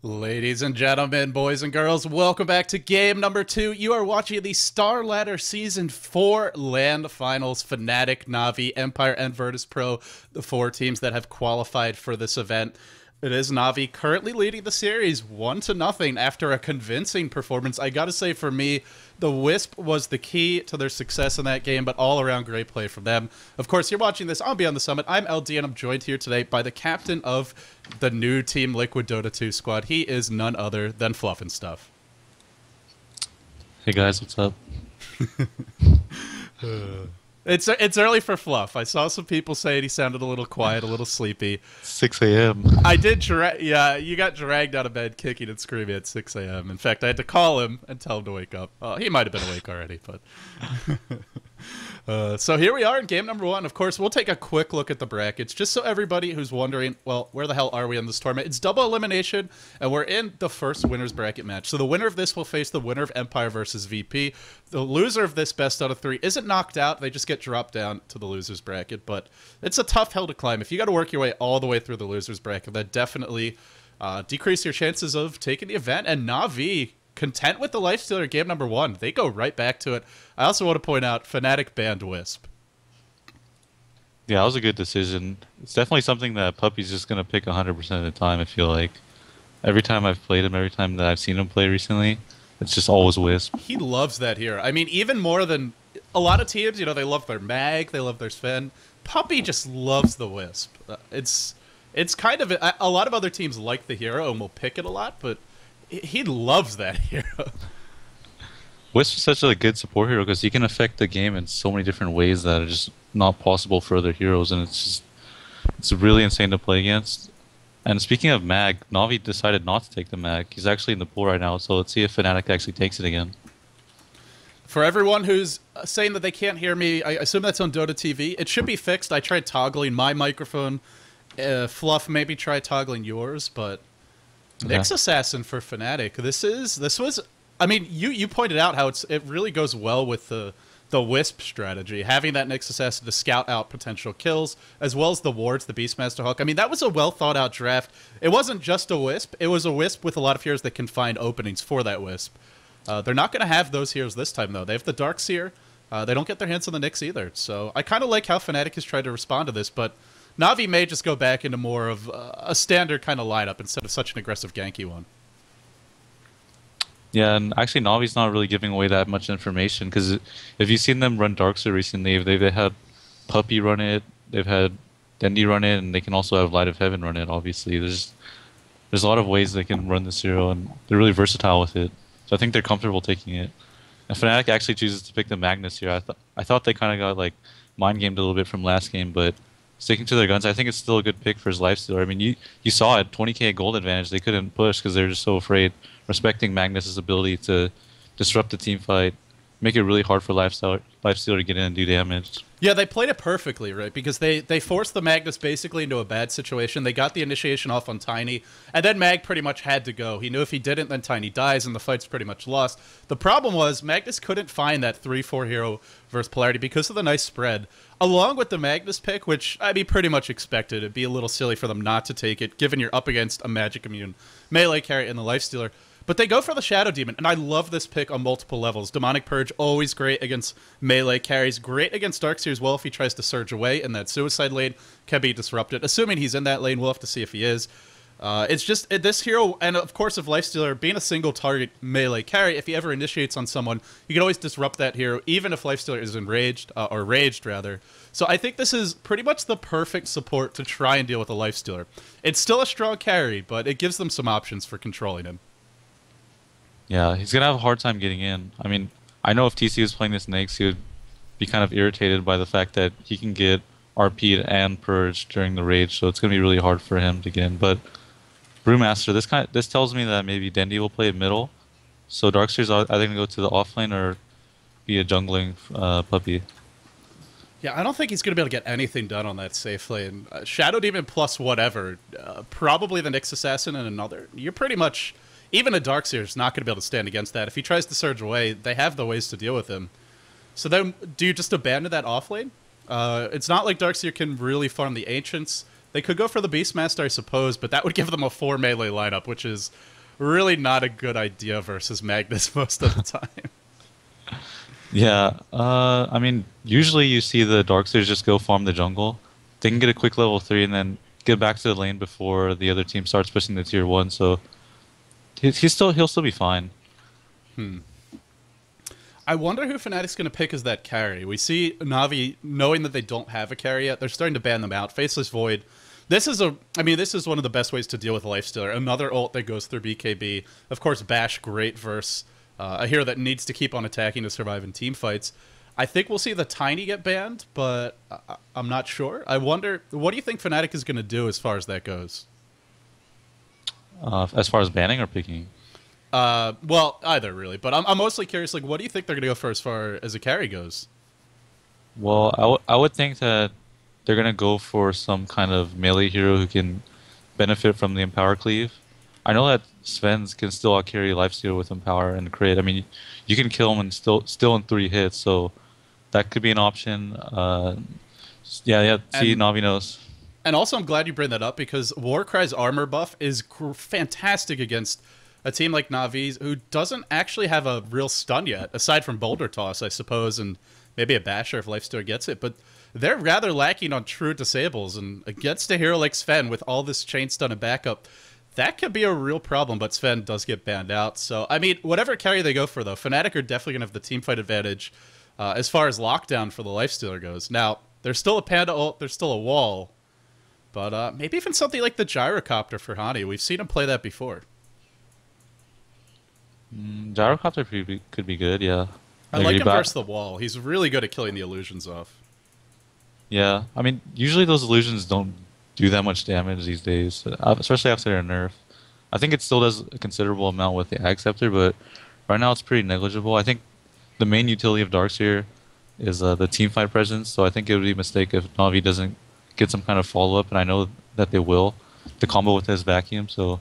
Ladies and gentlemen, boys and girls, welcome back to game number 2. You are watching the Starladder Season 4 LAN Finals. Fnatic, Na'Vi, Empire, and Virtus.pro, the 4 teams that have qualified for this event. It is Na'Vi currently leading the series 1-0 after a convincing performance. I gotta say, for me, the Wisp was the key to their success in that game, but all-around great play from them. Of course, you're watching this on Beyond the Summit. I'm LD, and I'm joined here today by the captain of the new Team Liquid Dota 2 squad. He is none other than Fluff and Stuff. Hey guys, what's up? It's early for Fluff. I saw some people saying he sounded a little quiet, a little sleepy. 6 a.m. I did yeah, you got dragged out of bed kicking and screaming at 6 a.m. In fact, I had to call him and tell him to wake up. He might have been awake already, but... So here we are in game number 1. Of course, we'll take a quick look at the brackets, just so everybody who's wondering, well, where the hell are we in this tournament? It's double elimination, and we're in the first winner's bracket match. So the winner of this will face the winner of Empire versus VP. The loser of this best out of 3 isn't knocked out. They just get dropped down to the loser's bracket, but it's a tough hill to climb. If you got to work your way all the way through the loser's bracket, that definitely decrease your chances of taking the event. And Na'Vi, content with the Lifestealer game number 1. They go right back to it. I also want to point out, Fnatic banned Wisp. Yeah, that was a good decision. It's definitely something that Puppy's just going to pick 100% of the time, I feel like. Every time I've played him, every time that I've seen him play recently, it's just always Wisp. He loves that hero. I mean, even more than a lot of teams, you know, they love their Mag, they love their Sven. Puppy just loves the Wisp. It's kind of... A lot of other teams like the hero and will pick it a lot, but he loves that hero. Wisp is such a good support hero because he can affect the game in so many different ways that are just not possible for other heroes, and it's really insane to play against. And speaking of Mag, Na'Vi decided not to take the Mag. He's actually in the pool right now, so let's see if Fnatic actually takes it again. For everyone who's saying that they can't hear me, I assume that's on Dota TV. It should be fixed. I tried toggling my microphone. Fluff, maybe try toggling yours, but Nyx Assassin for Fnatic. This was... I mean, you pointed out how it really goes well with the Wisp strategy, having that Nyx Assassin to scout out potential kills, as well as the wards, the Beastmaster Hook. I mean, that was a well-thought-out draft. It wasn't just a Wisp. It was a Wisp with a lot of heroes that can find openings for that Wisp. They're not going to have those heroes this time, though. They have the Darkseer. They don't get their hands on the Nyx either. So I kind of like how Fnatic has tried to respond to this, but Na'Vi may just go back into more of a standard kind of lineup instead of such an aggressive ganky one. Yeah, and actually Na'Vi's not really giving away that much information, because if you've seen them run Darkseer recently, they've had Puppy run it, they've had Dendi run it, and they can also have Light of Heaven run it, obviously. There's a lot of ways they can run this hero, and they're really versatile with it. So I think they're comfortable taking it. And Fnatic actually chooses to pick the Magnus here. I thought they kind of got like mind-gamed a little bit from last game, but sticking to their guns, I think it's still a good pick for his Lifestealer. I mean, you saw it, 20k gold advantage. They couldn't push because they're just so afraid, respecting Magnus's ability to disrupt the team fight, make it really hard for Lifestealer to get in and do damage. Yeah, they played it perfectly, right? Because they forced the Magnus basically into a bad situation. They got the initiation off on Tiny, and then Mag pretty much had to go. He knew if he didn't, then Tiny dies, and the fight's pretty much lost. The problem was Magnus couldn't find that 3-4 hero versus Polarity because of the nice spread. Along with the Magnus pick, which I'd be pretty much expected. It'd be a little silly for them not to take it, given you're up against a Magic Immune melee carry and the Lifestealer. But they go for the Shadow Demon, and I love this pick on multiple levels. Demonic Purge, always great against melee carries. Great against Darkseer as well if he tries to surge away, and that Suicide lane can be disrupted. Assuming he's in that lane, we'll have to see if he is. It's just, this hero, and of course of Lifestealer, being a single target melee carry, if he ever initiates on someone, you can always disrupt that hero, even if Lifestealer is enraged, or raged, rather. So I think this is pretty much the perfect support to try and deal with a Lifestealer. It's still a strong carry, but it gives them some options for controlling him. Yeah, he's going to have a hard time getting in. I mean, I know if TC was playing this Nyx, he would be kind of irritated by the fact that he can get RP'd and purged during the rage, so it's going to be really hard for him to get in. But Brewmaster, this tells me that maybe Dendi will play middle, so Darkseer's either going to go to the offlane or be a jungling Puppy. Yeah, I don't think he's going to be able to get anything done on that safe lane. Shadow Demon plus whatever, probably the Nyx Assassin and another. You're pretty much... Even a Darkseer is not going to be able to stand against that. If he tries to surge away, they have the ways to deal with him. So then, do you just abandon that offlane? It's not like Darkseer can really farm the Ancients. They could go for the Beastmaster, I suppose, but that would give them a 4 melee lineup, which is really not a good idea versus Magnus most of the time. Yeah, I mean, usually you see the Darkseers just go farm the jungle. They can get a quick level 3 and then get back to the lane before the other team starts pushing the tier 1, so he'll still be fine. I wonder who Fnatic's going to pick as that carry. We see Na'Vi, knowing that they don't have a carry yet, they're starting to ban them out. Faceless Void. This is one of the best ways to deal with Lifestealer. Another ult that goes through BKB. Of course, Bash, great versus a hero that needs to keep on attacking to survive in team fights. I think we'll see the Tiny get banned, but I'm not sure. I wonder, what do you think Fnatic is going to do as far as that goes? As far as banning or picking? Well, either really, but I'm mostly curious. Like, what do you think they're gonna go for as far as a carry goes? Well, I would think that they're gonna go for some kind of melee hero who can benefit from the Empower Cleave. I know that Sven's can still outcarry Lifesteal with Empower and crit. I mean, you can kill him and still in 3 hits, so that could be an option. Yeah. See, Na'Vi knows. And also, I'm glad you bring that up because Warcry's armor buff is fantastic against a team like Na'Vi, who doesn't actually have a real stun yet, aside from Boulder Toss, I suppose, and maybe a Basher if Lifestealer gets it. But they're rather lacking on true disables, and against a hero like Sven with all this chain stun and backup, that could be a real problem, but Sven does get banned out. So, I mean, whatever carry they go for, though, Fnatic are definitely going to have the teamfight advantage as far as lockdown for the Lifestealer goes. Now, there's still a Panda ult, there's still a wall, but maybe even something like the Gyrocopter for Hani. We've seen him play that before. Gyrocopter could be good, yeah. I like him versus the wall. He's really good at killing the illusions off. Yeah, I mean, usually those illusions don't do that much damage these days, especially after their nerf. I think it still does a considerable amount with the Ag Scepter, but right now it's pretty negligible. I think the main utility of Darkseer is the teamfight presence, so I think it would be a mistake if Na'Vi doesn't get some kind of follow-up, and I know that they will, the combo with his vacuum, so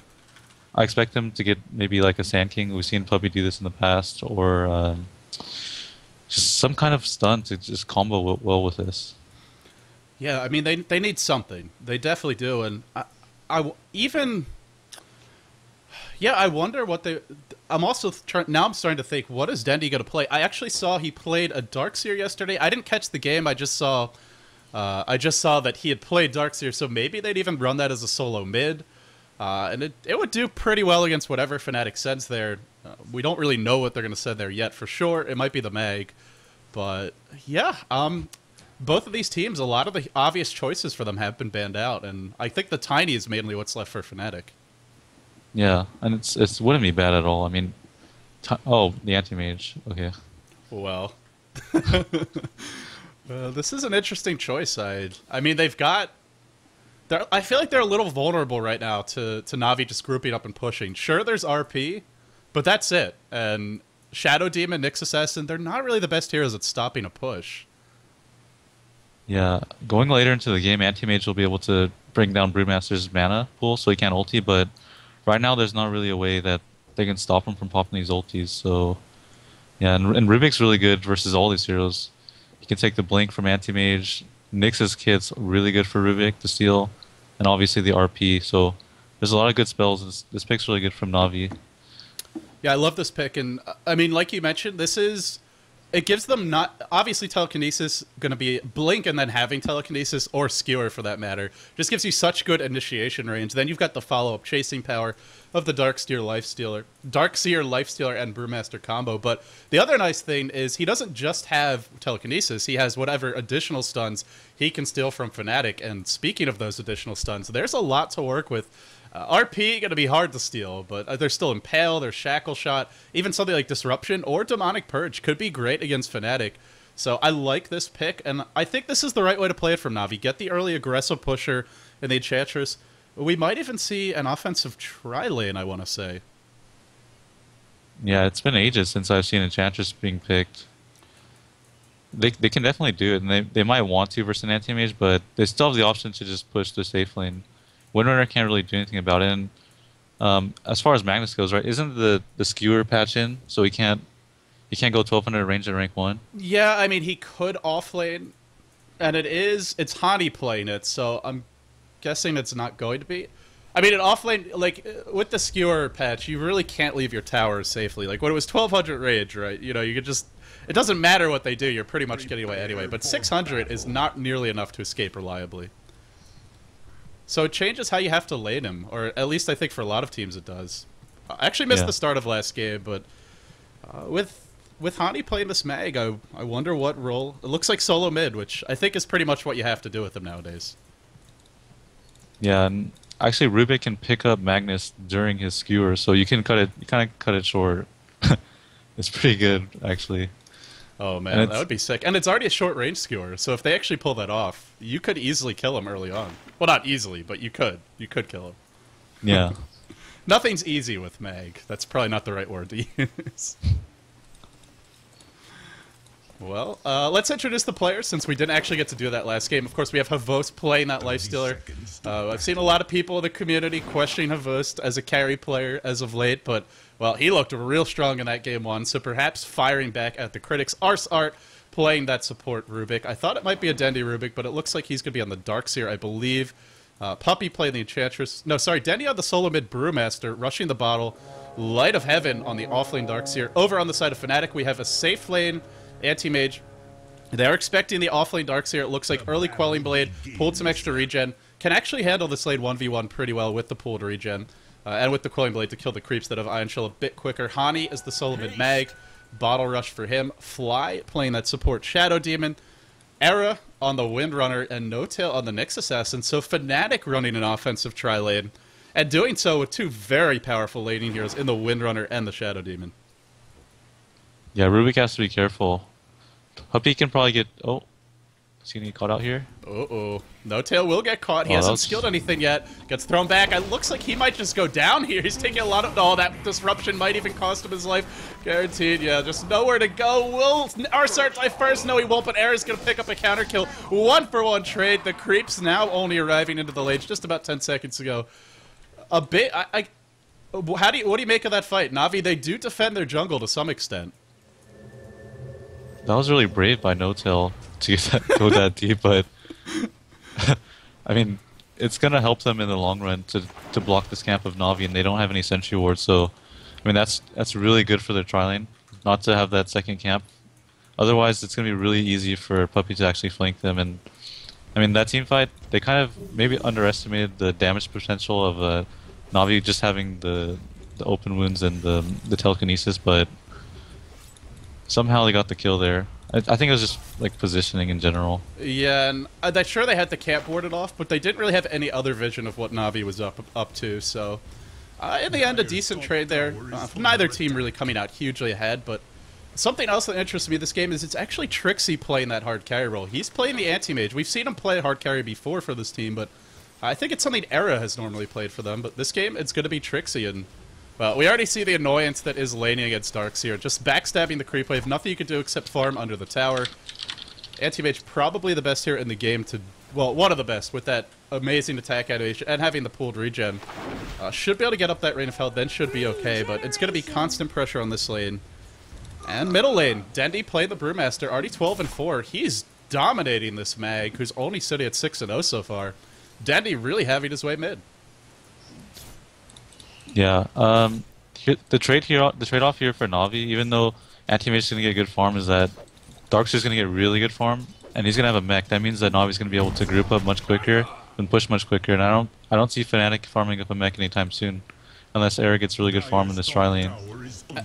I expect them to get maybe like a Sand King. We've seen Puppey do this in the past, or just some kind of stun to just combo well with this. Yeah, I mean, they need something. They definitely do, and I wonder what they... I'm also now I'm starting to think, what is Dendi going to play? I actually saw he played a Darkseer yesterday. I didn't catch the game. I just saw that he had played Darkseer, so maybe they'd even run that as a solo mid. And it would do pretty well against whatever Fnatic sends there. We don't really know what they're going to send there yet. For sure, it might be the Mag. But, yeah, both of these teams, a lot of the obvious choices for them have been banned out. And I think the Tiny is mainly what's left for Fnatic. Yeah, and it wouldn't be bad at all. I mean, the Anti-Mage. Okay. Well, this is an interesting choice. I mean, they've got... I feel like they're a little vulnerable right now to Na'Vi just grouping up and pushing. Sure, there's RP, but that's it. And Shadow Demon, Nyx Assassin, they're not really the best heroes at stopping a push. Yeah, going later into the game, Anti-Mage will be able to bring down Brewmaster's mana pool so he can't ulti, but right now there's not really a way that they can stop him from popping these ultis. So, yeah, and Rubik's really good versus all these heroes. You can take the Blink from Anti-Mage. Nyx's kit's really good for Rubik to steal. And obviously the RP, so there's a lot of good spells. This pick's really good from Na'Vi. Yeah, I love this pick, and I mean, like you mentioned, it gives them not, obviously telekinesis, going to be Blink and then having telekinesis, or Skewer for that matter, just gives you such good initiation range. Then you've got the follow-up chasing power of the Darkseer Lifestealer and Brewmaster combo, but the other nice thing is he doesn't just have telekinesis, he has whatever additional stuns he can steal from Fnatic, and speaking of those additional stuns, there's a lot to work with. RP going to be hard to steal, but there's still Impale, there's Shackle Shot, even something like Disruption or Demonic Purge could be great against Fnatic. So I like this pick, and I think this is the right way to play it from Na'Vi. Get the early aggressive pusher in the Enchantress. We might even see an offensive tri-lane, I want to say. Yeah, it's been ages since I've seen Enchantress being picked. They can definitely do it, and they might want to versus an Anti-Mage, but they still have the option to just push the safe lane. Windrunner can't really do anything about it. And as far as Magnus goes, right, isn't the skewer patch in, so he can't go 1200 range at rank 1? Yeah, I mean, he could offlane, and it's Hani playing it, so guessing it's not going to be. I mean, in offlane, like, with the skewer patch, you really can't leave your towers safely. Like, when it was 1200 rage, right, you know, you could just... It doesn't matter what they do, you're pretty much getting away anyway. But 600 is not nearly enough to escape reliably. So it changes how you have to lane him, or at least I think for a lot of teams it does. I actually missed the start of last game, but with Hani playing this mag, I wonder what role... It looks like solo mid, which I think is pretty much what you have to do with him nowadays. Yeah, and actually Rubik can pick up Magnus during his skewer, so you can kind of cut it short. It's pretty good, actually. Oh man, that would be sick. And it's already a short range skewer, so if they actually pull that off, you could easily kill him early on. Well, not easily, but you could. You could kill him. Yeah. Nothing's easy with mag. That's probably not the right word to use. Well, let's introduce the players, since we didn't actually get to do that last game. Of course, we have Havost playing that Lifestealer. I've seen a lot of people in the community questioning Havost as a carry player as of late, but, well, he looked real strong in that game 1, so perhaps firing back at the critics. Art playing that support Rubik. I thought it might be a Dendi Rubik, but it looks like he's going to be on the Darkseer, I believe. Puppy playing the Enchantress. No, sorry, Dendi on the solo mid Brewmaster, rushing the bottle. Light of Heaven on the offlane Darkseer. Over on the side of Fnatic, we have a safe lane Anti-Mage. They're expecting the offlane Darkseer. It looks like early Quelling Blade, pulled some extra regen. Can actually handle this lane 1v1 pretty well with the pulled regen. And with the Quelling Blade to kill the creeps that have Ion Chill a bit quicker. Hani is the solo mid mag. Bottle Rush for him. Fly playing that support Shadow Demon. Era on the Windrunner and Notail on the Nyx Assassin. So Fnatic running an offensive tri-lane. And doing so with two very powerful laning heroes in the Windrunner and the Shadow Demon. Yeah, Rubik has to be careful. Puppy can probably get... Oh, is he going to get caught out here? Uh-oh. Notail will get caught. He hasn't skilled anything yet. Gets thrown back. It looks like he might just go down here. He's taking a lot of... Oh, that disruption might even cost him his life. Guaranteed, yeah. Just nowhere to go. Will Arsart die first? No, he won't, but Era's going to pick up a counter kill. 1-for-1 trade. The creeps now only arriving into the lane just about 10 seconds ago. A bit... what do you make of that fight? Na'Vi, they do defend their jungle to some extent. That was really brave by Notail to go that deep, but I mean, it's gonna help them in the long run to block this camp of Na'Vi, and they don't have any sentry wards, so I mean that's really good for their tri-lane, not to have that second camp. Otherwise, it's gonna be really easy for Puppy to actually flank them, and I mean that team fight, they kind of maybe underestimated the damage potential of Na'Vi just having the open wounds and the telekinesis, but somehow they got the kill there. I think it was just like positioning in general. Yeah, and I'm sure they had the camp warded off, but they didn't really have any other vision of what Na'Vi was up to. So, in the end, a decent trade there. Neither team really coming out hugely ahead, but something else that interests me in this game is it's actually Trixie playing that hard carry role. He's playing the anti-mage. We've seen him play hard carry before for this team, but I think it's something Era has normally played for them. But this game, it's going to be Trixie, and well, we already see the annoyance that is laning against Darkseer. Just backstabbing the creep wave. Nothing you can do except farm under the tower. Anti-Mage probably the best here in the game to... Well, one of the best with that amazing attack animation and having the pooled regen. Should be able to get up that Rain of Hell, then should be okay. But it's going to be constant pressure on this lane. And middle lane. Dendi playing the Brewmaster. Already 12-4. He's dominating this mag, who's only sitting at 6-0 so far. Dendi really having his way mid. Yeah, the trade-off here for Na'Vi, even though Anti-Mage is going to get good farm, is that Darkseer is going to get really good farm, and he's going to have a mech. That means that Na'Vi is going to be able to group up much quicker and push much quicker. And I don't see Fnatic farming up a mech anytime soon, unless Era gets really good farm in this tri-lane.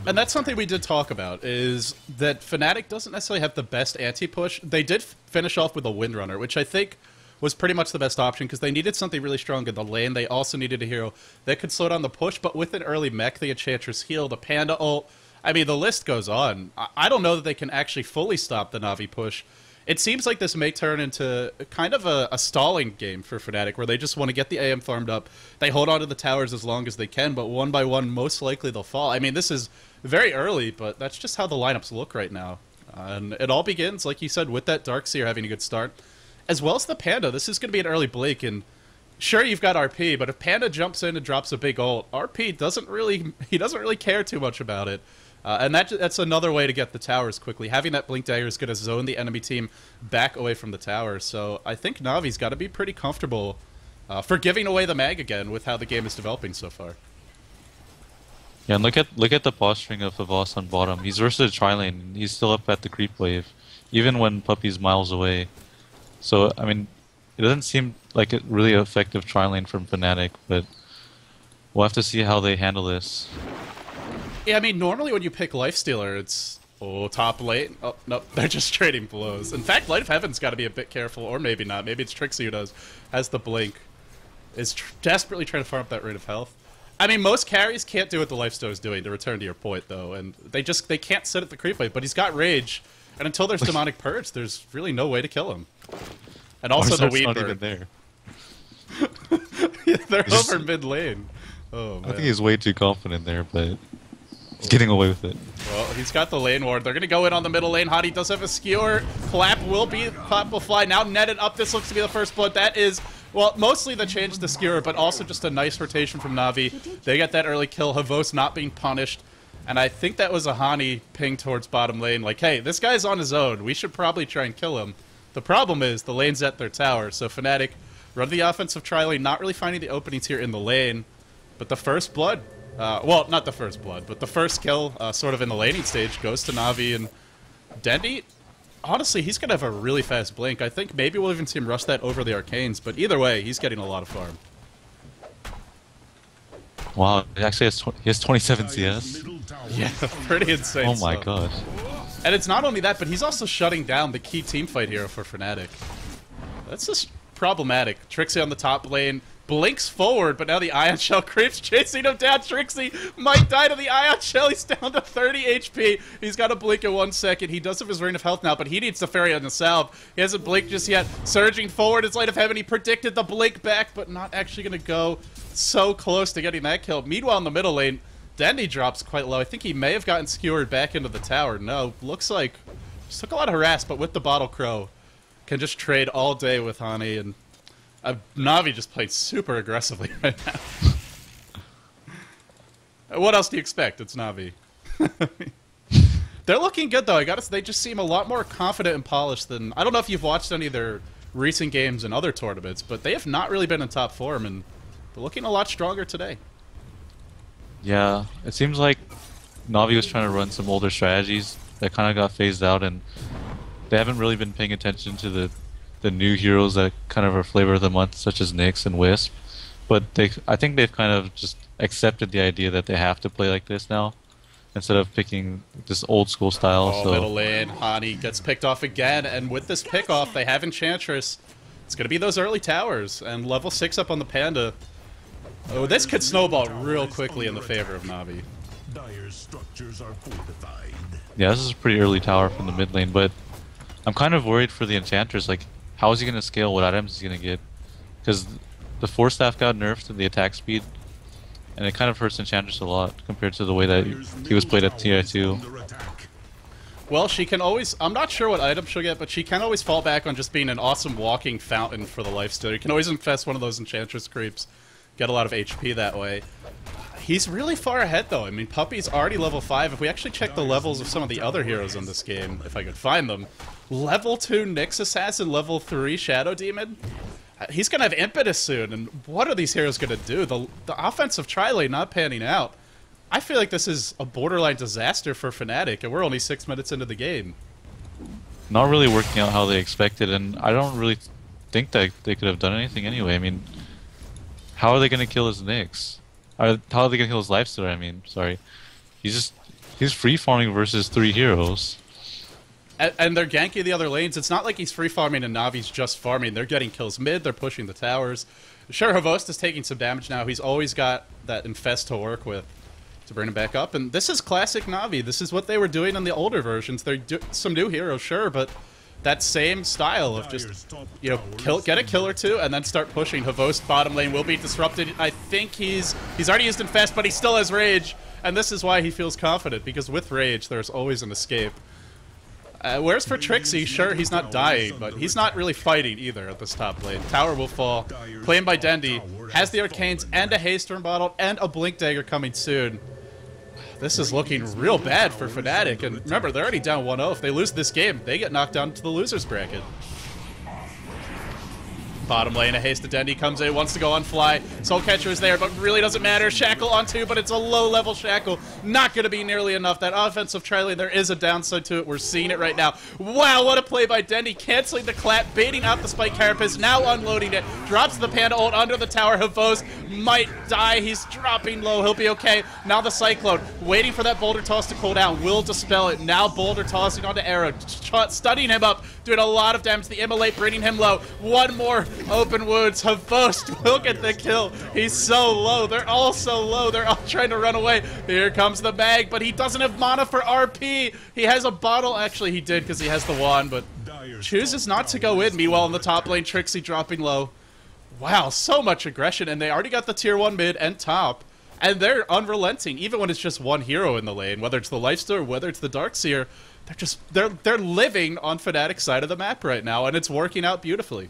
And that's something we did talk about, is that Fnatic doesn't necessarily have the best anti-push. They did finish off with a Windrunner, which I think was pretty much the best option, because they needed something really strong in the lane. They also needed a hero that could slow down the push, but with an early mech, the Enchantress heal, the Panda ult, I mean, the list goes on. I don't know that they can actually fully stop the Na'Vi push. It seems like this may turn into kind of a stalling game for Fnatic, where they just want to get the AM farmed up. They hold on to the towers as long as they can, but one by one, most likely they'll fall. I mean, this is very early, but that's just how the lineups look right now. And it all begins, like you said, with that Darkseer having a good start, as well as the Panda. This is going to be an early Blake, and sure, you've got RP, but if Panda jumps in and drops a big ult, RP doesn't really care too much about it. And that's another way to get the towers quickly. Having that Blink Dagger is going to zone the enemy team back away from the tower. So I think Na'Vi's got to be pretty comfortable for giving away the mag again with how the game is developing so far. Yeah, and look at the posturing of Havas on bottom. He's versus the tri-lane. He's still up at the creep wave, even when Puppy's miles away. So I mean, it doesn't seem like a really effective tri-lane from Fnatic, but we'll have to see how they handle this. Yeah, I mean, normally when you pick Lifestealer, it's top lane. Oh no, they're just trading blows. In fact, Light of Heaven's got to be a bit careful, or maybe not. Maybe it's Trixie who does. Has the blink, is desperately trying to farm up that rate of health. I mean, most carries can't do what the Lifestealer is doing, to return to your point, though, and they can't sit at the creep wave, but he's got Rage, and until there's Demonic Purge, there's really no way to kill him. And also the Weed not Bird. even there. Yeah, they're over mid lane. Oh, man. I think he's way too confident there, but he's getting away with it. Well, he's got the lane ward. They're going to go in on the middle lane. Hottie does have a skewer. Clap will fly. Now netted up. This looks to be the first blood. That is... Well, mostly the change to skewer, but also just a nice rotation from Na'Vi. They get that early kill. Havos not being punished. And I think that was a Hani ping towards bottom lane. Like, hey, this guy's on his own. We should probably try and kill him. The problem is the lane's at their tower. So Fnatic run the offensive tri-lane, not really finding the openings here in the lane. But the first blood, well, not the first blood, but the first kill sort of in the laning stage goes to Na'Vi. And Dendi, honestly, he's going to have a really fast blink. I think maybe we'll even see him rush that over the arcanes, but either way, he's getting a lot of farm. Wow, he actually has 27 CS? Yeah, pretty insane Oh my stuff. god. And it's not only that, but he's also shutting down the key teamfight hero for Fnatic. That's just problematic. Trixie on the top lane, blinks forward, but now the Ion Shell creeps, chasing him down. Trixie might die to the Ion Shell. He's down to 30 HP. He's got a blink in 1 second. He does have his Ring of Health now, but he needs the Fairy on the salve. He hasn't blinked just yet. Surging forward is Light of Heaven. He predicted the blink back, but not actually going to go so close to getting that kill. Meanwhile, in the middle lane, Dendi drops quite low. I think he may have gotten skewered back into the tower. No, looks like just took a lot of harass, but with the Bottle Crow, can just trade all day with Hani, and Na'Vi just played super aggressively right now. What else do you expect? It's Na'Vi. They're looking good, though. I gotta say, they just seem a lot more confident and polished than... I don't know if you've watched any of their recent games in other tournaments, but they have not really been in top form, and they're looking a lot stronger today. Yeah, it seems like Na'Vi was trying to run some older strategies that kind of got phased out, and they haven't really been paying attention to the new heroes that kind of are flavor of the month, such as Nyx and Wisp. But I think they've kind of just accepted the idea that they have to play like this now, instead of picking this old school style. Oh, so middle lane, Hani gets picked off again, and with this pick off, they have Enchantress. It's gonna be those early towers, and level 6 up on the Panda. Oh, this could snowball real quickly in the favor of Na'Vi. Yeah, this is a pretty early tower from the mid lane, but I'm kind of worried for the Enchantress. Like, how is he going to scale? What items is he going to get? Because the Force Staff got nerfed to the attack speed, and it kind of hurts Enchantress a lot compared to the way that he was played at TI2. Well, she can always... I'm not sure what item she'll get, but she can always fall back on just being an awesome walking fountain for the lifesteal. You can always infest one of those Enchantress creeps. Get a lot of HP that way. He's really far ahead, though. I mean, Puppy's already level 5. If we actually check the levels of some of the other heroes in this game, if I could find them, level 2 Nyx Assassin, level 3 Shadow Demon. He's going to have Impetus soon, and what are these heroes going to do? The offensive tri-lane not panning out. I feel like this is a borderline disaster for Fnatic, and we're only 6 minutes into the game. Not really working out how they expected, and I don't really think that they could have done anything anyway. I mean, how are they going to kill his Nyx? How are they going to kill his Lifestealer, I mean? Sorry. He's free farming versus 3 heroes. And they're ganking the other lanes. It's not like he's free farming and Navi's just farming. They're getting kills mid, they're pushing the towers. Sure, Havost is taking some damage now. He's always got that Infest to work with to bring him back up. And this is classic Na'Vi. This is what they were doing in the older versions. They're some new heroes, sure, but that same style of just, you know, get a kill or two and then start pushing. Havost bottom lane will be disrupted. I think he's already used Infest, but he still has Rage. And this is why he feels confident, because with Rage, there's always an escape. Whereas for Trixie, sure, he's not dying, but he's not really fighting either at this top lane. Tower will fall. Played by Dendi. Has the Arcanes and a Haystorm bottle and a Blink Dagger coming soon. This is looking real bad for Fnatic. And remember, they're already down 1-0. If they lose this game, they get knocked down to the loser's bracket. Bottom lane, a haste to Dendy comes in, wants to go on fly. Soul Catcher is there, but really doesn't matter. Shackle on 2, but it's a low-level Shackle. Not going to be nearly enough. That offensive tri-lane, there is a downside to it. We're seeing it right now. Wow, what a play by Dendy. Canceling the clap, baiting out the Spike Carapace, now unloading it. Drops the Panda ult under the tower. Havos might die. He's dropping low. He'll be okay. Now the Cyclone, waiting for that Boulder Toss to cool down. Will dispel it. Now Boulder tossing onto Arrow, stunning him up, doing a lot of damage. The Immolate bringing him low. One more open wounds. Havost will get the kill. He's so low. They're all so low. They're all trying to run away. Here comes the Mag, but he doesn't have mana for RP. He has a bottle. Actually, he did because he has the wand, but chooses not to go in. Meanwhile, in the top lane, Trixie dropping low. Wow, so much aggression, and they already got the tier 1 mid and top, and they're unrelenting, even when it's just one hero in the lane, whether it's the Lifesteal or whether it's the Darkseer. They're living on Fnatic's side of the map right now, and it's working out beautifully.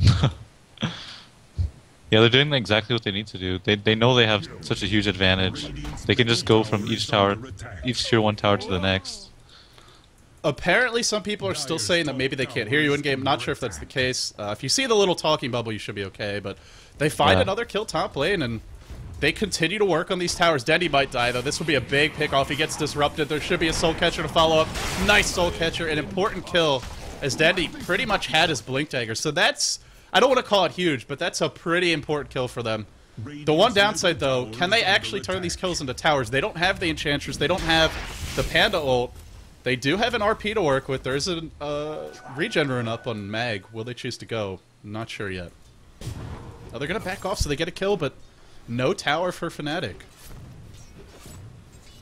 Yeah, they're doing exactly what they need to do. They know they have such a huge advantage. They can just go from each tower, each tier 1 tower to the next. Apparently, some people are still saying that maybe they can't hear you in-game. Not sure if that's the case. If you see the little talking bubble, you should be okay, but they find another kill top lane, and they continue to work on these towers. Dendy might die, though. This would be a big pick-off. He gets disrupted. There should be a Soul Catcher to follow up. Nice Soul Catcher, an important kill, as Dendy pretty much had his Blink Dagger. So that's, I don't want to call it huge, but that's a pretty important kill for them. The one downside, though, can they actually turn these kills into towers? They don't have the Enchantress. They don't have the Panda ult. They do have an RP to work with. There's a regen rune up on Mag. Will they choose to go? Not sure yet. Oh, they're going to back off so they get a kill, but no tower for Fnatic.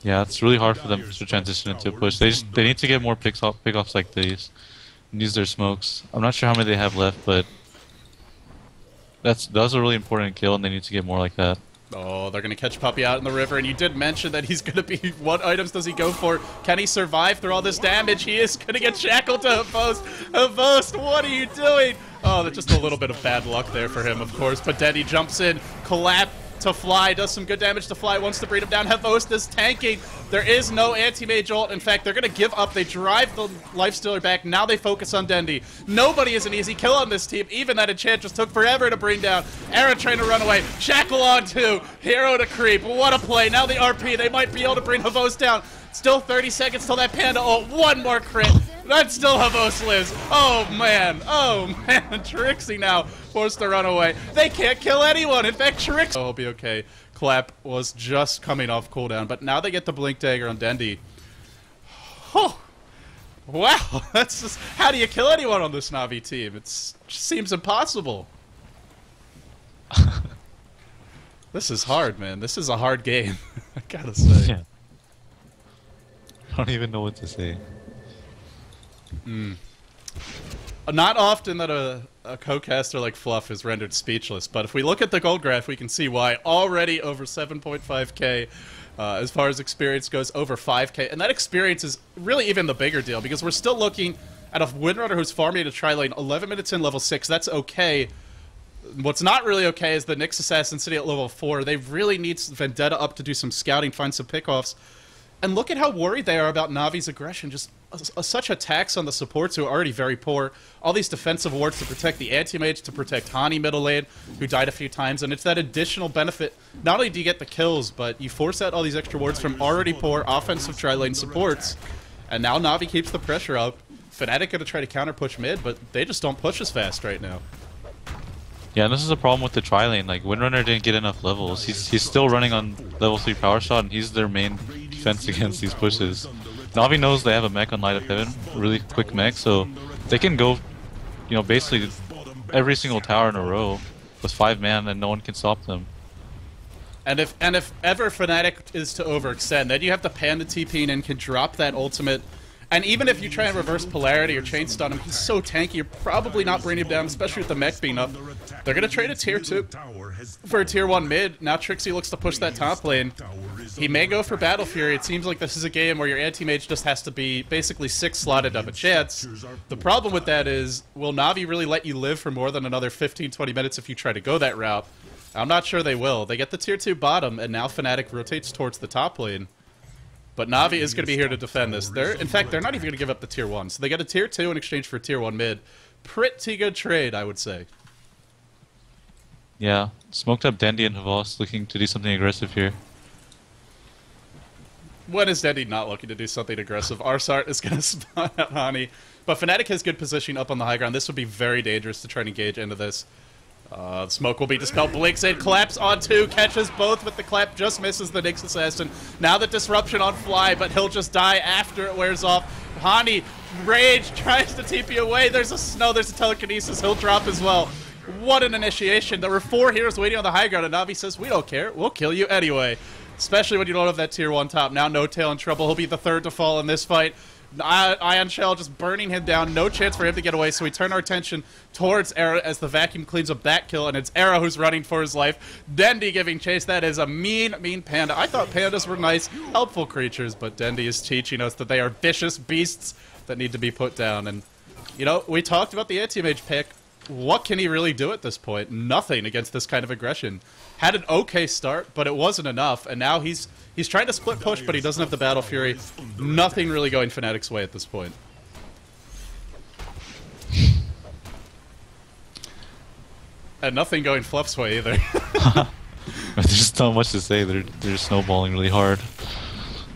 Yeah, it's really hard for them to transition into a push. They need to get more pickoffs like these and use their smokes. I'm not sure how many they have left, but that was a really important kill, and they need to get more like that. Oh, they're going to catch Puppey out in the river, and you did mention that he's going to be... What items does he go for? Can he survive through all this damage? He is going to get shackled to Havost. Havost, what are you doing? Oh, that's just a little bit of bad luck there for him, of course. But Dendy jumps in, collapse to Fly, does some good damage to Fly, wants to bring him down. Havost is tanking. There is no anti-mage ult. In fact, they're going to give up. They drive the Lifestealer back. Now they focus on Dendy. Nobody is an easy kill on this team. Even that Enchantress took forever to bring down. Era trying to run away. Shackle on 2. Hero to creep. What a play. Now the RP. They might be able to bring Havost down. Still 30 seconds till that Panda ult. One more crit. That still Havost lives. Oh, man. Oh, man. Trixie now forced to run away. They can't kill anyone. In fact, Trixie... Oh, he'll be okay. Clap was just coming off cooldown, but now they get the Blink Dagger on Dendy. Oh, wow. That's just... How do you kill anyone on this Na'Vi team? It just seems impossible. This is hard, man. This is a hard game. I gotta say. Yeah. I don't even know what to say. Not often that a co-caster like Fluff is rendered speechless, but if we look at the gold graph, we can see why. Already over 7.5k as far as experience goes, over 5k, and that experience is really even the bigger deal, because we're still looking at a Windrunner who's farming a tri-lane 11 minutes in level 6. That's okay. What's not really okay is the Nyx Assassin sitting at level 4. They really need Vendetta up to do some scouting, find some pickoffs. And look at how worried they are about Navi's aggression. Just such attacks on the supports who are already very poor. All these defensive wards to protect the anti-mage, to protect Hani middle lane, who died a few times. And it's that additional benefit. Not only do you get the kills, but you force out all these extra wards from already poor offensive tri-lane supports. And now Navi keeps the pressure up. Fnatic going to try to counter-push mid, but they just don't push as fast right now. Yeah, and this is a problem with the tri-lane. Like, Windrunner didn't get enough levels. He's still running on level 3 power shot, and he's their main defense against these pushes. Navi knows they have a mech on Light of Heaven, really quick mech, so they can go, you know, basically every single tower in a row with 5 man, and no one can stop them. And if ever Fnatic is to overextend, then you have the Panda TP and can drop that ultimate. And even if you try and reverse polarity or chain stun him, he's so tanky, you're probably not bringing him down, especially with the mech being up. They're going to trade a tier 2 for a tier 1 mid. Now Trixie looks to push that top lane. He may go for Battle Fury. It seems like this is a game where your anti-mage just has to be basically 6 slotted up a chance. The problem with that is, will Na'Vi really let you live for more than another 15-20 minutes if you try to go that route? I'm not sure they will. They get the tier 2 bottom, and now Fnatic rotates towards the top lane. But Na'Vi is going to be here to defend this. In fact, they're not even going to give up the tier 1. So they get a tier 2 in exchange for a tier 1 mid. pretty good trade, I would say. Yeah, smoked up Dandy and Havas looking to do something aggressive here. When is Dandy not looking to do something aggressive? Arsart is going to spawn out Hani. But Fnatic has good position up on the high ground. This would be very dangerous to try and engage into this. Smoke will be dispelled. Blinks in, claps on two, catches both with the clap, just misses the Nyx Assassin. Now the disruption on fly, but he'll just die after it wears off. Hani, rage, tries to TP away. There's a telekinesis. He'll drop as well. What an initiation. There were 4 heroes waiting on the high ground, and Na'Vi says, we don't care. We'll kill you anyway. Especially when you don't have that tier 1 top. Now No Tail in trouble. He'll be the 3rd to fall in this fight. Ion Shell just burning him down. No chance for him to get away, so we turn our attention towards Era as the vacuum cleans up that kill, and it's Era who's running for his life. Dendi giving chase. That is a mean, mean panda. I thought pandas were nice, helpful creatures, but Dendi is teaching us that they are vicious beasts that need to be put down. And, you know, we talked about the anti-mage pick. What can he really do at this point? Nothing against this kind of aggression. Had an okay start, but it wasn't enough, and now he's trying to split push, but he doesn't have the Battle Fury. Nothing really going Fnatic's way at this point. And nothing going Fluff's way either. There's not much to say. They're snowballing really hard.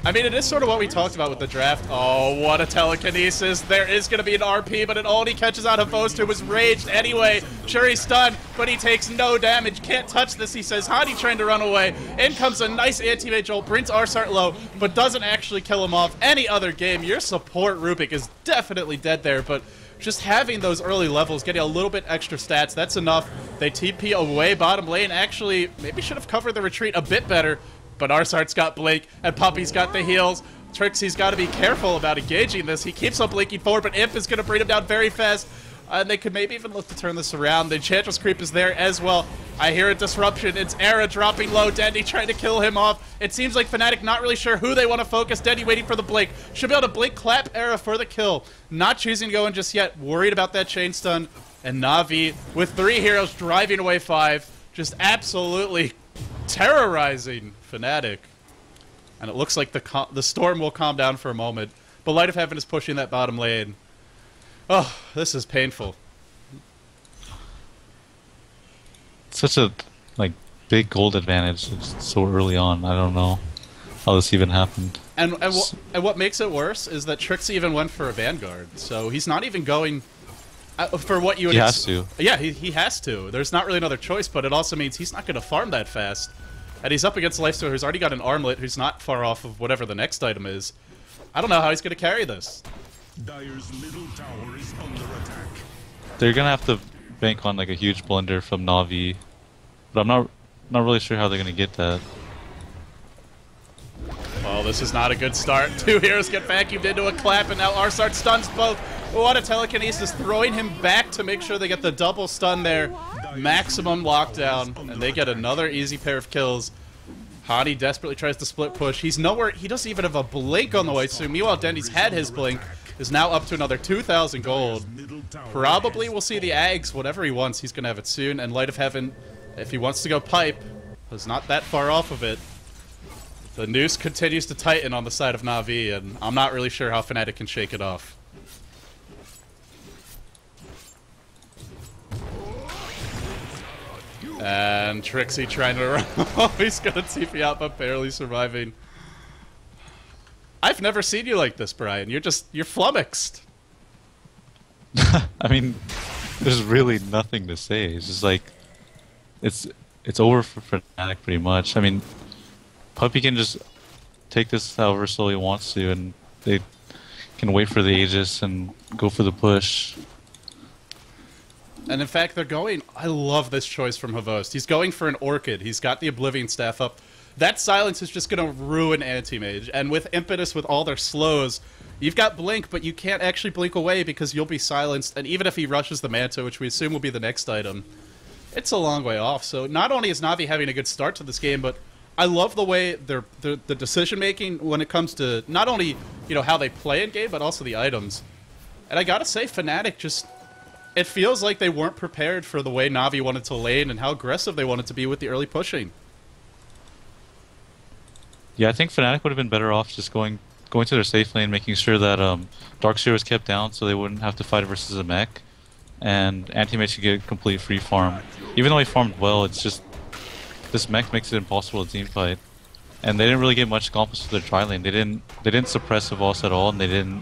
I mean, it is sort of what we talked about with the draft. Oh, what a telekinesis. There is going to be an RP, but it only catches out Host, who was raged anyway. Sure, he's stunned, but he takes no damage. Can't touch this, he says. Hani trying to run away. In comes a nice anti-mage ult, brings Arsart low, but doesn't actually kill him off. Any other game, your support, Rubik, is definitely dead there, but just having those early levels, getting a little bit extra stats, that's enough. They TP away bottom lane. Actually, maybe should have covered the retreat a bit better. But Arsart's got Blink, and Puppy's got the heals. Trixie's got to be careful about engaging this. He keeps on blinking forward, but Imp is going to bring him down very fast. And they could maybe even look to turn this around. The Enchantress creep is there as well. I hear a disruption. It's Era dropping low. Dendi trying to kill him off. It seems like Fnatic not really sure who they want to focus. Dendi waiting for the blink. Should be able to blink clap Era for the kill. Not choosing to go in just yet. Worried about that chain stun. And Na'Vi with 3 heroes driving away 5. Just absolutely terrorizing Fnatic. And it looks like the storm will calm down for a moment. But Light of Heaven is pushing that bottom lane. Oh, this is painful. Such a big gold advantage so early on. I don't know how this even happened. And what makes it worse is that Trixie even went for a Vanguard. So he's not even going for what you would. He has to. Yeah, he has to. There's not really another choice, but it also means he's not going to farm that fast. And he's up against Lifestealer, who's already got an armlet, who's not far off of whatever the next item is. I don't know how he's going to carry this. Dire's middle tower is under attack. They're gonna have to bank on a huge blunder from Na'Vi, but I'm not really sure how they're gonna get that. Well, this is not a good start. 2 heroes get vacuumed into a clap, and now Arsart stuns both. What a telekinesis, throwing him back to make sure they get the double stun there. Maximum lockdown, and they get another easy pair of kills. Hani desperately tries to split push. He's nowhere. He doesn't even have a blink on the way soon. Meanwhile, Dendi's had his blink. Is now up to another 2,000 gold. Probably we'll see the Ags, whatever he wants, he's going to have it soon. And Light of Heaven, if he wants to go pipe, is not that far off of it. The noose continues to tighten on the side of Na'Vi, and I'm not really sure how Fnatic can shake it off. And Trixie trying to run. Oh, he's going to TP out, but barely surviving. I've never seen you like this, Brian. You're flummoxed. I mean, there's really nothing to say. It's just it's over for Fnatic pretty much. I mean, Puppy can just take this however slow he wants to, and they can wait for the Aegis and go for the push. And in fact, they're going... I love this choice from Havost. He's going for an Orchid. He's got the Oblivion Staff up. That silence is just going to ruin Anti-Mage. And with Impetus, with all their slows, you've got Blink, but you can't actually blink away because you'll be silenced. And even if he rushes the Manta, which we assume will be the next item, it's a long way off. So not only is Na'Vi having a good start to this game, but I love the way the decision-making when it comes to not only, how they play in game, but also the items. And I gotta say, Fnatic just... It feels like they weren't prepared for the way Na'Vi wanted to lane and how aggressive they wanted to be with the early pushing. Yeah, I think Fnatic would have been better off just going to their safe lane, making sure that Darkseer was kept down so they wouldn't have to fight versus a mech. and Anti-Mage should get complete free farm. Even though he farmed well, it's just this mech makes it impossible to team fight. And they didn't really get much accomplishment with their tri lane. They didn't suppress the boss at all, and they didn't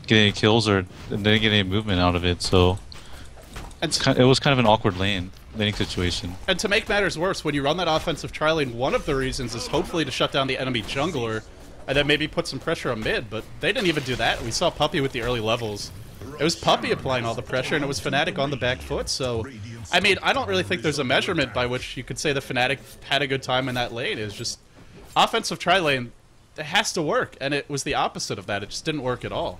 get any kills or they didn't get any movement out of it. So it was kind of an awkward laning situation. And to make matters worse, when you run that offensive tri lane, one of the reasons is hopefully to shut down the enemy jungler and then maybe put some pressure on mid, but they didn't even do that. We saw Puppey with the early levels. It was Puppey applying all the pressure, and it was Fnatic on the back foot, so... I mean, I don't really think there's a measurement by which you could say the Fnatic had a good time in that lane. It's just... offensive tri lane, it has to work, and it was the opposite of that. It just didn't work at all.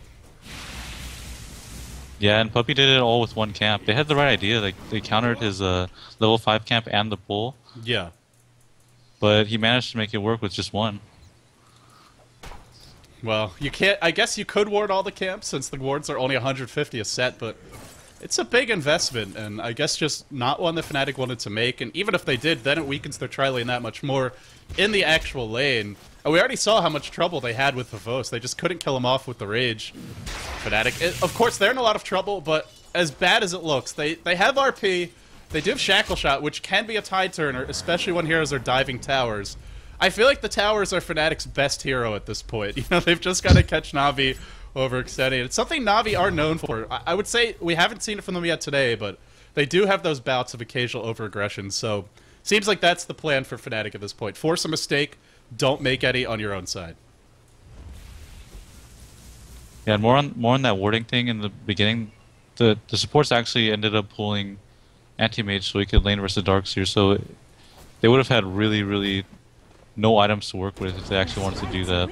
Yeah, and Puppey did it all with one camp. They had the right idea. Like, they countered his level 5 camp and the pull. Yeah. But he managed to make it work with just one. Well, you can't... I guess you could ward all the camps, since the wards are only 150 a set, but it's a big investment, and I guess just not one that Fnatic wanted to make, and even if they did, then it weakens their tri lane that much more in the actual lane. And we already saw how much trouble they had with Vivos. They just couldn't kill him off with the Rage. Fnatic, of course, they're in a lot of trouble, but as bad as it looks, they have RP, they do have Shackle Shot, which can be a tide turner, especially when heroes are diving towers. I feel like the towers are Fnatic's best hero at this point. You know, they've just got to catch Na'Vi overextending. It's something Na'Vi are known for. I would say we haven't seen it from them yet today, but they do have those bouts of occasional overaggression, so seems like that's the plan for Fnatic at this point. Force a mistake, don't make any on your own side. Yeah, more on that warding thing in the beginning. The supports actually ended up pulling Anti-Mage so he could lane versus Darkseer, so they would have had really no items to work with if they actually wanted to do that.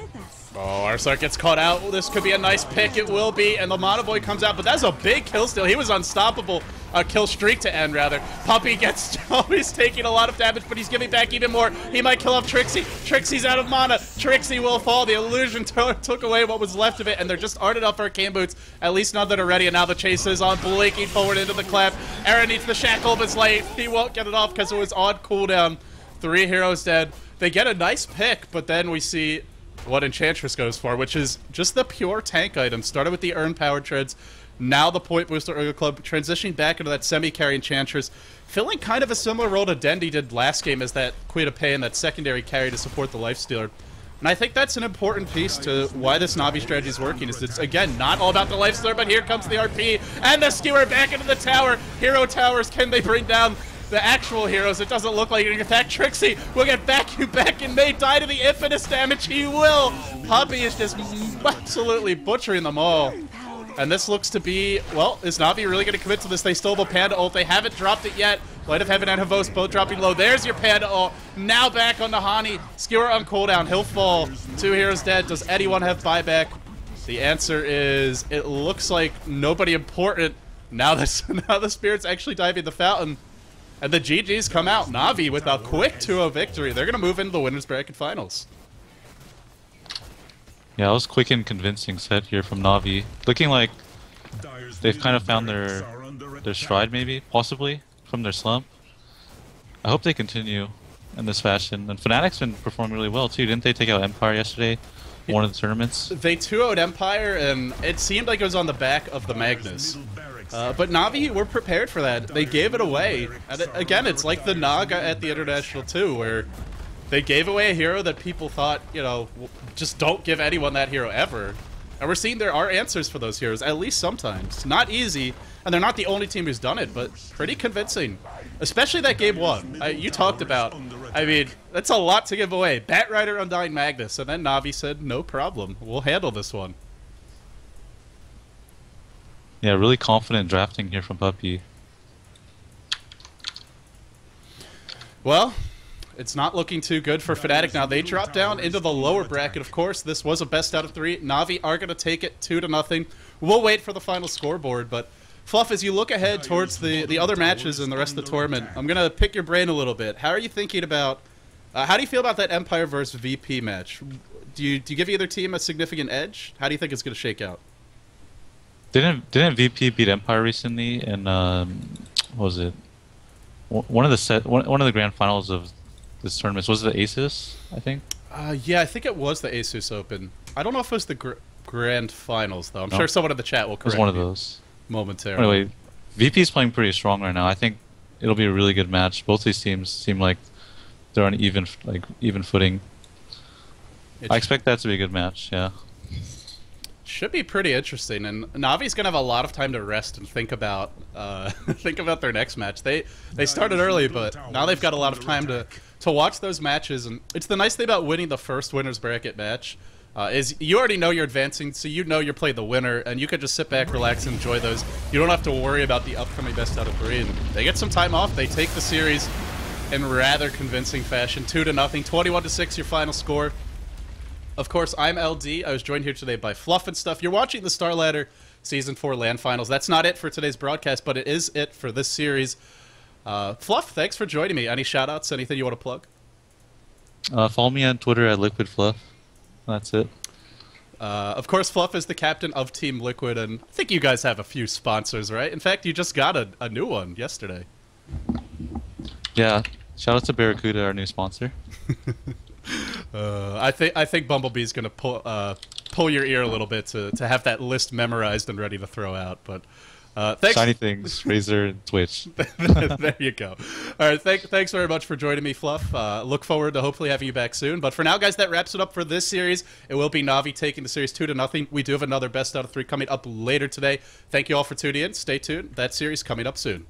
Oh, Arsark gets caught out. This could be a nice pick. It will be. And the Mono Boy comes out, but that's a big kill steal. He was unstoppable. A kill streak to end, rather. Puppey gets... oh, he's taking a lot of damage, but he's giving back even more. He might kill off Trixie. Trixie's out of mana. Trixie will fall. The illusion took away what was left of it, and there just aren't enough arcane boots. At least none that are ready, and now the chase is on, blinking forward into the clef. Aaron needs the shackle of his lane. He won't get it off because it was on cooldown. 3 heroes dead. They get a nice pick, but then we see what Enchantress goes for, which is just the pure tank item. Started with the Earn Power Treads, now the Point Booster Urga Club, transitioning back into that semi-carry Enchantress, filling kind of a similar role to Dendi did last game as that Queen of Pain, that secondary carry to support the Lifestealer. And I think that's an important piece to why this Na'Vi strategy is working, is it's, again, not all about the Lifestealer, but here comes the RP, and the Skewer back into the tower. Hero towers, can they bring down the actual heroes? It doesn't look like you're going to attack. Trixie will get vacuumed back and may die to the infinite damage. He will. Puppey is just absolutely butchering them all. And this looks to be, well, is Na'Vi really going to commit to this? They stole the Panda ult. They haven't dropped it yet. Light of Heaven and Havos both dropping low. There's your Panda ult. Now back on Nahani. Skewer on cooldown. He'll fall. 2 heroes dead. Does anyone have buyback? The answer is, it looks like nobody important. Now the Spirit's actually diving the fountain. And the GGs come out. Na'Vi with a quick 2-0 victory. They're going to move into the Winners Bracket Finals. Yeah, it was quick and convincing set here from Na'Vi. Looking like they've kind of found their stride, maybe, possibly, from their slump. I hope they continue in this fashion. And Fnatic's been performing really well, too. Didn't they take out Empire yesterday in one of the tournaments? They 2-0'd Empire, and it seemed like it was on the back of the Magnus. But Na'Vi were prepared for that. They gave it away. And again, it's like the Naga at the International 2, where they gave away a hero that people thought, you know, just don't give anyone that hero ever. And we're seeing there are answers for those heroes, at least sometimes. Not easy, and they're not the only team who's done it, but pretty convincing. Especially that game 1. You talked about, I mean, that's a lot to give away. Batrider, Undying Magnus, and then Na'Vi said, no problem, we'll handle this one. Yeah, really confident drafting here from Puppey. Well, it's not looking too good for Fnatic now. They drop down into the lower bracket, of course. This was a best out of 3. Na'Vi are going to take it 2-0. We'll wait for the final scoreboard, but Fluff, as you look ahead towards the other matches and the rest of the tournament, I'm going to pick your brain a little bit. How are you thinking about, how do you feel about that Empire versus VP match? Do you give either team a significant edge? How do you think it's going to shake out? Didn't VP beat Empire recently in what was it? One of the grand finals of this tournament? Was it the Asus, I think? Yeah, I think it was the Asus Open. I don't know if it was the grand finals though. I'm sure someone in the chat will correct me. It was one of those momentarily. Anyway, VP's playing pretty strong right now. I think it'll be a really good match. Both these teams seem like they're on even footing. I expect that to be a good match. Yeah. Should be pretty interesting, and Navi's gonna have a lot of time to rest and think about think about their next match. They started early, but now they've got a lot of time to watch those matches. And it's the nice thing about winning the first winners bracket match is you already know you're advancing, so you know you're playing the winner, and you can just sit back, relax, and enjoy those. You don't have to worry about the upcoming best out of 3. And they get some time off. They take the series in rather convincing fashion, 2-0, 21-6, your final score. Of course, I'm LD. I was joined here today by Fluff and Stuff. You're watching the Starladder Season 4 LAN Finals. That's not it for today's broadcast, but it is it for this series. Fluff, thanks for joining me. Any shout-outs? Anything you want to plug? Follow me on Twitter at LiquidFluff. That's it. Of course, Fluff is the captain of Team Liquid, and I think you guys have a few sponsors, right? In fact, you just got a new one yesterday. Yeah. Shout out to Barracuda, our new sponsor. I think Bumblebee's gonna pull your ear a little bit to have that list memorized and ready to throw out. But thanks. Shiny Things, Razer, and Twitch. There you go. All right, thanks very much for joining me, Fluff. Look forward to hopefully having you back soon. But for now, guys, that wraps it up for this series. It will be Navi taking the series 2-0. We do have another best out of 3 coming up later today. Thank you all for tuning in. Stay tuned. That series coming up soon.